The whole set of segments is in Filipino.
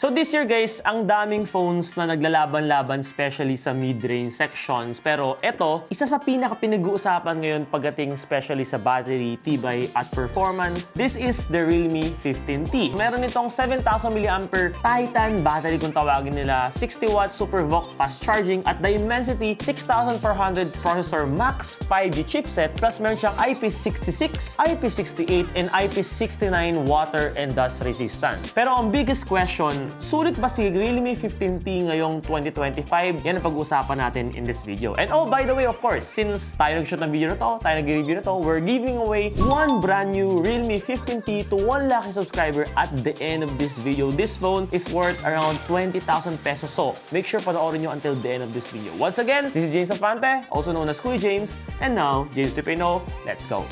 So this year guys, ang daming phones na naglalaban-laban especially sa mid-range sections. Pero ito, isa sa pinaka-pinag-uusapan ngayon pagdating especially sa battery, tibay at performance. This is the Realme 15T. Meron itong 7,000 mAh Titan battery kung tawagin nila, 60W Super VOOC fast charging at Dimensity 6400 processor max 5G chipset plus meron siyang IP66, IP68 and IP69 water and dust resistance. Pero ang biggest question, sulit ba si Realme 15T ngayong 2025? Yan ang pag-uusapan natin in this video. And oh, by the way, of course, since tayo nag-shoot ng video na to, tayo nag-review na to, we're giving away one brand new Realme 15T to 1 lucky subscriber at the end of this video. This phone is worth around 20,000 pesos. So, make sure panoorin nyo until the end of this video. Once again, this is James Afante, also known as Kuya James, and now, James 2.0, let's go!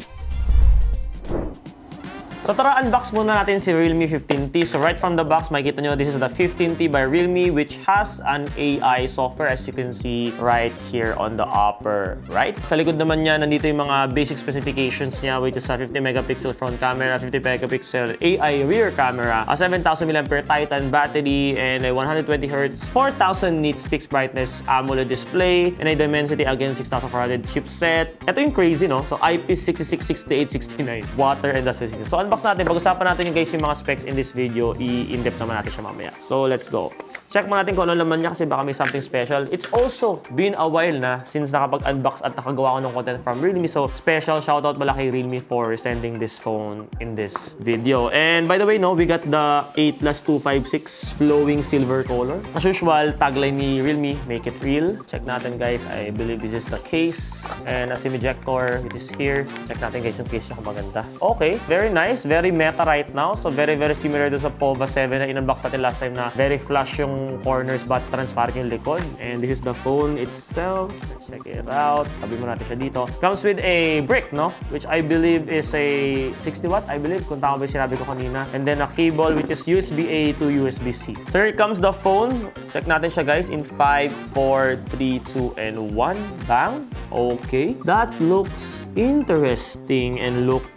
So tara, unbox muna natin si Realme 15T. So right from the box, makikita nyo, this is the 15T by Realme which has an AI software as you can see right here on the upper right. Sa likod naman niya, nandito yung mga basic specifications niya which is a 50 megapixel front camera, 50 megapixel AI rear camera, a 7,000 mAh Titan battery, and a 120Hz 4,000 nits fixed brightness AMOLED display, and a Dimensity again 6400 chipset. Ito yung crazy, no? So IP66, 68, 69 water and dust resistance. So unbox natin, pag-usapan natin yung guys yung mga specs in this video, i-in-depth naman natin siya mamaya. So let's go. Check mo natin kung ano laman niya kasi baka may something special. It's also been a while na since nakapag-unbox at nakagawa ko ng content from Realme. So special shoutout pala kay Realme for sending this phone in this video. And by the way, no, we got the 8+256 flowing silver color. As usual, tagline ni Realme, make it real. Check natin guys, I believe this is the case. And a SIM ejector, which is here. Check natin guys yung case niya kung maganda. Okay, very nice. Very meta right now. So very similar doon sa POVA 7 na in-unbox natin last time na very flush yung corners but transparent yung likod. And this is the phone itself. Let's check it out. Tabi mo natin siya dito. Comes with a brick, no? Which I believe is a 60W, I believe, kung tama ba yung sinabi ko kanina. And then a cable which is USB-A to USB-C. So here comes the phone. Check natin siya guys in 5, 4, 3, 2, and 1. Bang! Okay. That looks interesting and looks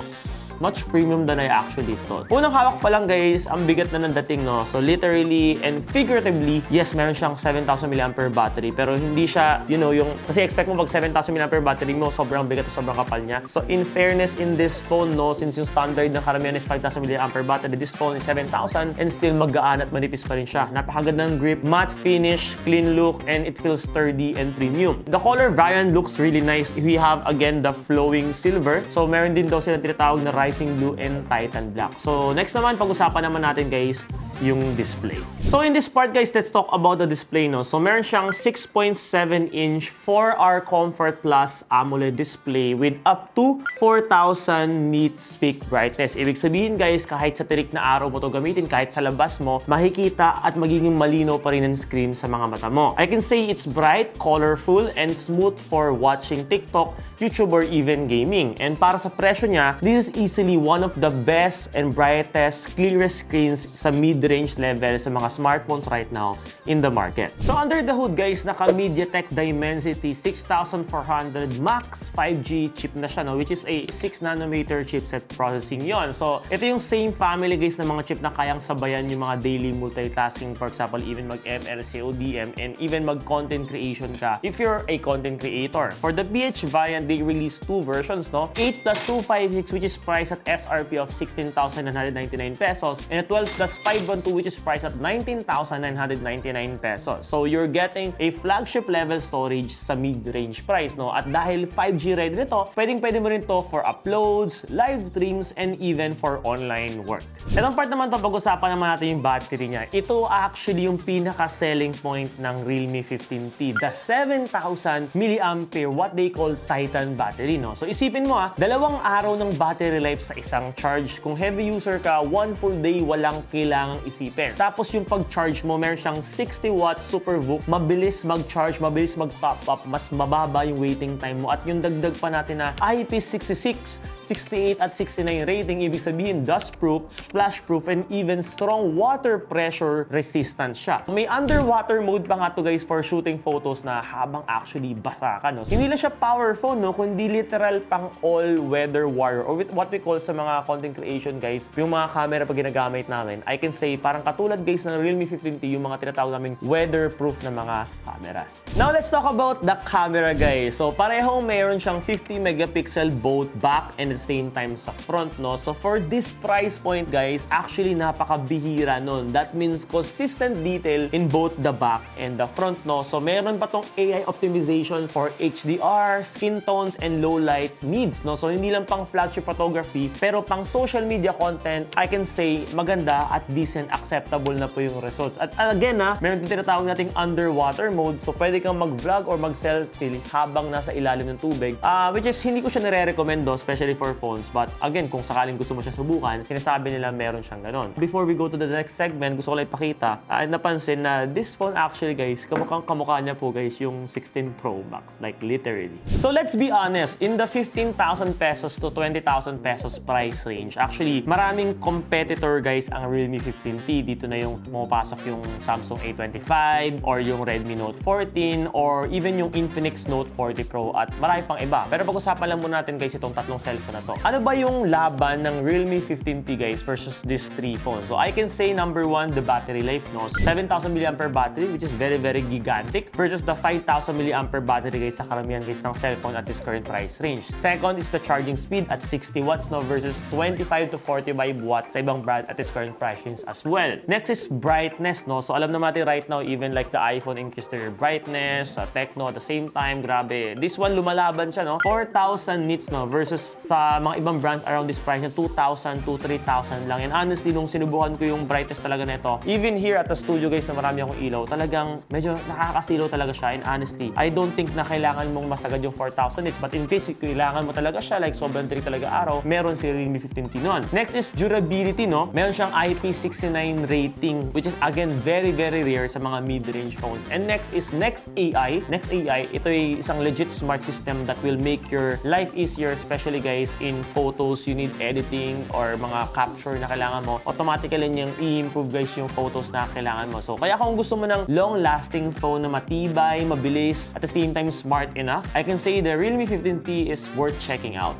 much premium than I actually thought. Unang hawak pa lang guys, ang bigat na ng dating, no? So literally and figuratively, yes, meron siyang 7,000 mAh battery, pero hindi siya, you know, yung, kasi expect mo pag 7,000 mAh battery mo, sobrang bigat at sobrang kapal niya. So in fairness in this phone, no, since yung standard ng karamihan is 5,000 mAh battery, this phone is 7,000 and still magaan at manipis pa rin siya. Napakaganda ng grip, matte finish, clean look, and it feels sturdy and premium. The color variant looks really nice. We have again the flowing silver. So meron din daw silang tinatawag na rising blue and Titan black. So next naman, pag-usapan naman natin guys yung display. So in this part guys, let's talk about the display, no? So meron siyang 6.7-inch 4R Comfort Plus AMOLED display with up to 4,000 nits peak brightness. Ibig sabihin guys, kahit sa tirik na araw mo to gamitin, kahit sa labas mo, makikita at magiging malinaw pa rin ang screen sa mga mata mo. I can say it's bright, colorful, and smooth for watching TikTok, YouTube, or even gaming. And para sa presyo niya, this is easily one of the best and brightest, clearest screens sa mid-range level sa mga smartphones right now in the market. So under the hood guys, naka MediaTek Dimensity 6400 Max 5G chip na siya, no? Which is a 6nm chipset processing yon. So ito yung same family guys ng mga chip na kayang sabayan yung mga daily multitasking, for example, even mag-ML, CODM, and even mag-content creation ka if you're a content creator. For the PH variant, they released two versions, no? 8+256 which is priced at SRP of 16,999 pesos and a 12+512 which is priced at 19,999 pesos. So you're getting a flagship level storage sa mid-range price, no? At dahil 5G ready nito, pwede mo rin to for uploads, live streams, and even for online work. Itong part naman to, pag-usapan naman natin yung battery niya. Ito actually yung pinaka-selling point ng Realme 15T. The 7,000 mAh, what they call Titan battery, no? So isipin mo 2 araw ng battery life sa isang charge. Kung heavy user ka, 1 full day walang kailangang isipin. Tapos yung pag-charge mo, meron siyang 60W Super VOOC, mabilis mag-charge, mabilis mag-pop up, mas mababa yung waiting time mo. At yung dagdag pa natin na IP66, 68 at 69 rating, ibig sabihin dust-proof, splash-proof, and even strong water pressure resistant siya. May underwater mode pa nga to guys for shooting photos na habang actually basa ka, no? Hindi lang siya power phone, no? Kundi literal pang all-weather warrior or with what we call sa mga content creation guys, yung mga camera pag ginagamit namin, I can say parang katulad guys ng Realme 15T, yung mga tinatawag naming weatherproof na mga cameras. Now let's talk about the camera guys. So parehong meron siyang 50 megapixel both back and at the same time sa front, no? So for this price point guys, actually napakabihira nun. That means consistent detail in both the back and the front, no? So meron pa tong AI optimization for HDR, skin tones, and low light needs, no? So hindi lang pang flagship photography, pero pang social media content, I can say maganda at decent, acceptable na po yung results. At again meron din tinatawag nating underwater mode, so pwede kang mag-vlog or mag-selfie habang nasa ilalim ng tubig, which is hindi ko siya nire-recommend especially for phones, but again, kung sakaling gusto mo siya subukan, sinasabi nila meron siyang ganon. Before we go to the next segment, gusto ko lang ipakita, napansin na this phone actually guys, kamukha niya po guys yung 16 Pro Max, like literally. So let's be honest, in the 15,000 pesos to 20,000 pesos price range, actually maraming competitor guys ang Realme 15T. Dito na yung pumapasok yung Samsung A25 or yung Redmi Note 14 or even yung Infinix Note 40 Pro at marami pang iba. Pero pag-usapan lang muna natin guys itong tatlong cellphone na to. Ano ba yung laban ng Realme 15T guys versus these three phones? So I can say number one, the battery life, no? 7,000 mAh battery, which is very gigantic versus the 5,000 mAh battery guys sa karamihan guys ng cellphone at this current price range. Second is the charging speed at 60 watts, no? Versus 25 to 45 watts sa ibang brand at this current price range as well. Next is brightness, no? So alam naman natin right now, even like the iPhone increased their brightness, sa Tecno at the same time, grabe. This one lumalaban siya, no? 4,000 nits, no? Versus sa mga ibang brands around this price na 2,000 to 3,000 lang. And honestly, nung sinubukan ko yung brightness talaga nito, even here at the studio guys na marami akong ilaw, talagang medyo nakakasilaw talaga siya. And honestly, I don't think na kailangan mong masagad yung 4,000 nits, but in case kailangan mo talaga siya, like sobrang trick talaga araw, meron si Realme 15T nun. Next is durability, no? Meron siyang IP69 rating, which is again very rare sa mga mid-range phones. And next is Next AI. Next AI, ito ay isang legit smart system that will make your life easier, especially guys in photos you need editing or mga capture na kailangan mo. Automatically niyang i-improve guys yung photos na kailangan mo. So kaya kung gusto mo ng long-lasting phone na matibay, mabilis, at the same time smart enough, I can say the Realme 15T is worth checking out.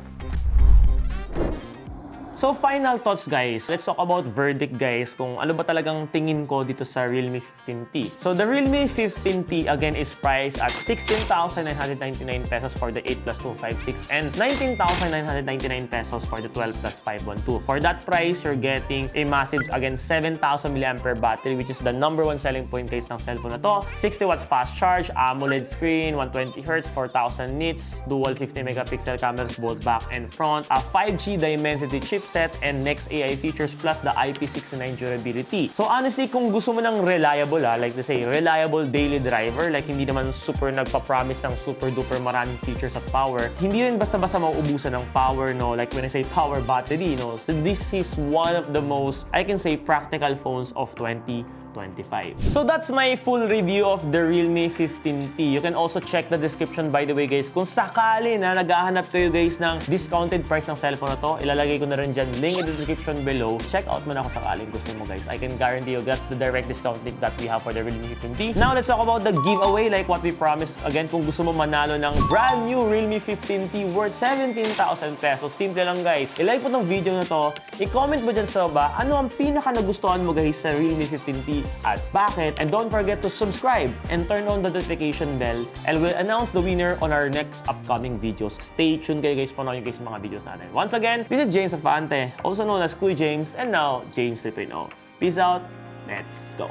So final thoughts guys, let's talk about verdict guys, kung ano ba talagang tingin ko dito sa Realme 15T. So the Realme 15T again is priced at 16,999 pesos for the 8 plus 256 and 19,999 pesos for the 12 plus 512. For that price, you're getting a massive again 7,000 mAh battery, which is the number one selling point guys ng cellphone na to. 60 watts fast charge, AMOLED screen, 120Hz, 4,000 nits, dual 50 megapixel cameras both back and front, a 5G Dimensity chipset, and Next AI features plus the IP69 durability. So honestly, kung gusto mo ng reliable, like to say, reliable daily driver, like hindi naman super nagpa-promise ng super duper maraming features at power, hindi rin basta-basta mauubusan ng power, no? Like when I say power battery, no? So this is one of the most, I can say, practical phones of 2025. So that's my full review of the Realme 15T. You can also check the description by the way guys. Kung sakali na naghahanap kayo guys ng discounted price ng cellphone na to, ilalagay ko na rin dyan link in the description below. Check out mo na kung sakaling gusto mo guys. I can guarantee you that's the direct discount link that we have for the Realme 15T. Now let's talk about the giveaway like what we promised. Again, kung gusto mo manalo ng brand new Realme 15T worth 17,000 pesos, simple lang guys. I-like mo tong video na to, i-comment mo dyan sa baba ano ang pinaka nagustuhan mo guys sa Realme 15T at bakit, and don't forget to subscribe and turn on the notification bell and we'll announce the winner on our next upcoming videos. Stay tuned kayo guys, panoorin guys mga videos natin. Once again, this is James Afante, also known as Kuy James, and now James 3.0. Peace out, let's go!